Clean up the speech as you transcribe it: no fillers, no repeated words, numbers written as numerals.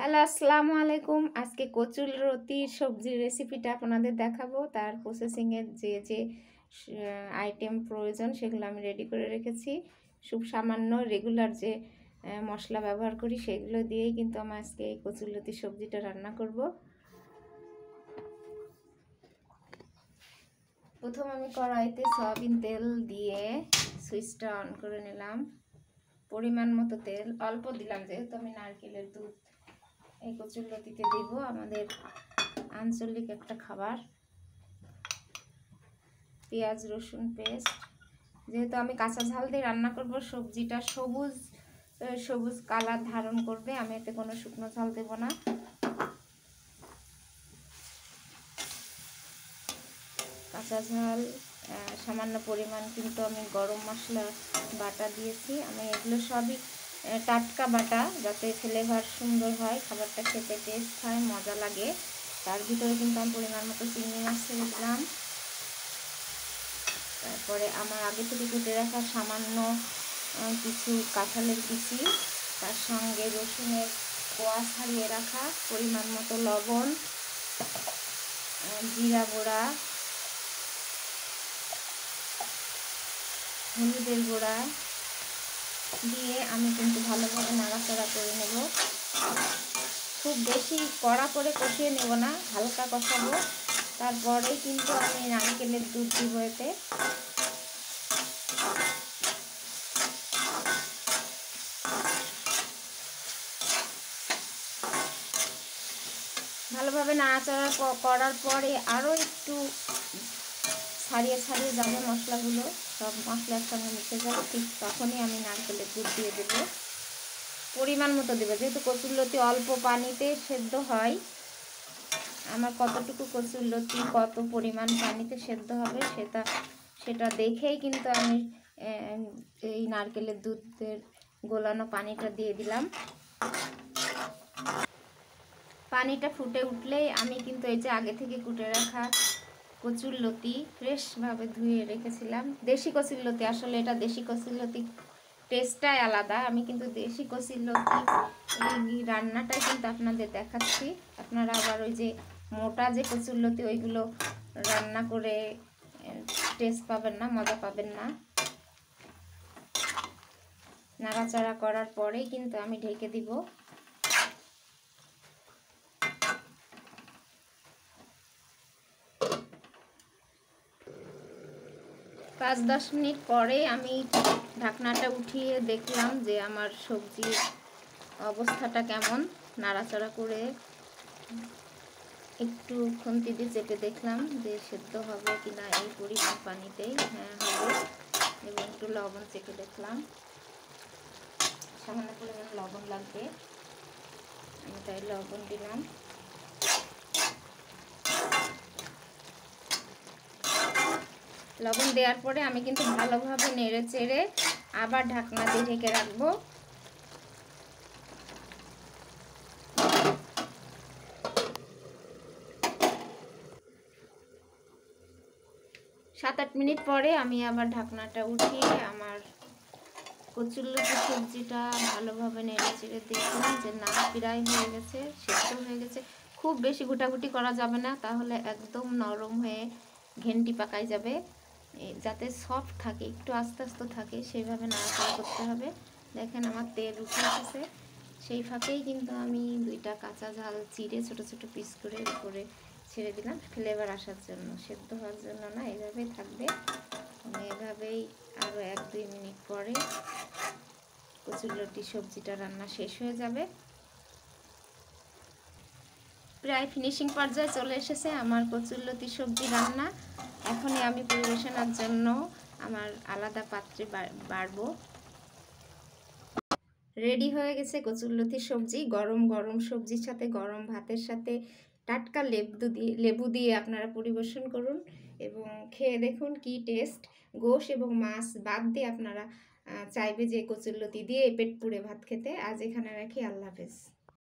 Hello, আসসালামু আলাইকুম। আজকে কচুরলতির সবজির রেসিপিটা আপনাদের দেখাবো। তার প্রসেসিংয়ের যে আইটেম প্রয়োজন সেগুলো আমি রেডি করে রেখেছি। খুব সামান্য রেগুলার যে মশলা ব্যবহার করি সেগুলো দিয়েই কিন্তু আমি আজকে এই কচুরলতির সবজিটা রান্না করব। প্রথম আমি কড়াইতে সয়াবিন তেল দিয়ে সুইচটা অন করে নিলাম। পরিমাণ মতো তেল অল্প দিলাম, যেহেতু আমি নারকেলের দুধ এই কচুরলতিতে দিব, আমাদের আঞ্চলিক একটা খাবার। পেঁয়াজ রসুন পেস্ট, যেহেতু আমি কাঁচা ঝাল দিয়ে রান্না করব, সবজিটা সবুজ সবুজ কালার ধারণ করবে, আমি এতে কোনো শুকনো ঝাল দেব না। কাঁচা ঝাল সামান্য পরিমাণ কিন্তু আমি গরম মশলা বাটা দিয়েছি। আমি এগুলো সবই টাটকা বাটা, যাতে ফ্লেভার সুন্দর হয়, খাবারটা খেতে টেস্ট হয়, মজা লাগে। তার ভিতরে কিন্তু আমি পরিমাণ মতো চিংড়ি মাছ ছেড়ে দিলাম। তারপরে আমার আগে থেকে কেটে রাখা সামান্য কিছু কাঁঠালের বিচি, তার সঙ্গে রসুনের কোয়া ছাড়িয়ে রাখা, পরিমাণ মতো লবণ, জিরা গুঁড়া, হলুদের গুঁড়া দিয়ে আমি কিন্তু ভালোভাবে নাড়াচাড়া করে নেব। খুব বেশি কড়া করে কষিয়ে নেব না, হালকা কষাবো। তারপরে কিন্তু আমি নারকেলের দুধ দিব এতে। ভালোভাবে নাড়াচাড়া করার পরে আরও একটু ছাড়িয়ে ছাড়িয়ে যাবে মশলাগুলো, সব মশলা একসঙ্গে মিশে যাবে, ঠিক তখনই আমি নারকেলের দুধ দিয়ে দেব। পরিমাণ মতো দেবে, যেহেতু কচুরলতি অল্প পানিতে সেদ্ধ হয়। আমার কতটুকু কচুরলতি কত পরিমাণ পানিতে সেদ্ধ হবে সেটা দেখেই কিন্তু আমি এই নারকেলের দুধের গোলানো পানিটা দিয়ে দিলাম। পানিটা ফুটে উঠলেই আমি কিন্তু এই যে আগে থেকে কুটে রাখা কচুরলতি ফ্রেশভাবে ধুয়ে রেখেছিলাম, দেশি কচুরলতি, আসলে এটা দেশি কচুরলতি টেস্টটাই আলাদা। আমি কিন্তু দেশি কচুরলতি এই রান্নাটাই কিন্তু আপনাদের দেখাচ্ছি। আপনারা আবার ওই যে মোটা যে কচুরলতি ওইগুলো রান্না করে টেস্ট পাবেন না, মজা পাবেন না। নাড়াচাড়া করার পরেই কিন্তু আমি ঢেকে দিব। 5-10 মিনিট পরে আমি ঢাকনাটা উঠিয়ে দেখলাম যে আমার সবজির অবস্থাটা কেমন। নাড়াচাড়া করে একটু খুন্তি দিয়ে চেপে দেখলাম যে সেদ্ধ হবে কিনা এই পরিমাণ পানিতেই। হ্যাঁ, হবে। এবং একটু লবণ চেপে দেখলাম, সামান্য পরিমাণ লবণ লাগবে, আমি তাই লবণ দিলাম। লবণ দেওয়ার পরে আমি কিন্তু ভালোভাবে নেড়ে চেড়ে আবার ঢাকনা দিয়ে ঢেকে রাখবো। 7-8 মিনিট পরে আমি আবার ঢাকনাটা উঠিয়ে আমার কচুরলতি সবজিটা ভালোভাবে নেড়ে চেড়ে দেখলাম যে না, প্রায় হয়ে গেছে, সেদ্ধ হয়ে গেছে। খুব বেশি ঘুটাঘুটি করা যাবে না, তাহলে একদম নরম হয়ে ঘেন্টি পাকাই যাবে। যাতে সফট থাকে, একটু আস্তে আস্তে থাকে, সেইভাবে নাড়াচাড়া করতে হবে। দেখেন আমার তেল উঠে এসেছে। সেই ফাঁকেই কিন্তু আমি 2টা কাঁচা ঝাল চিড়ে ছোট ছোট পিস করে উপরে ছেড়ে দিলাম, ফ্লেভার আসার জন্য, সেদ্ধ হওয়ার জন্য না। এভাবেই থাকবে। আমি এভাবেই আরও 1-2 মিনিট পরে কচুরলতি সবজিটা রান্না শেষ হয়ে যাবে। প্রায় ফিনিশিং পর্যায়ে চলে এসেছে আমার কচুরলতি সবজি রান্না। এখনই আমি পরিবেশনার জন্য আমার আলাদা পাত্রে বাড়বো। রেডি হয়ে গেছে কচুরলতি সবজি। গরম গরম সবজির সাথে, গরম ভাতের সাথে টাটকা লেবু দিয়ে আপনারা পরিবেশন করুন এবং খেয়ে দেখুন কি টেস্ট। গোশ এবং মাছ বাদ দিয়ে আপনারা চাইবে যে কচুরলতি দিয়ে পেট পুড়ে ভাত খেতে। আজ এখানে রাখি, আল্লাহ হাফেজ।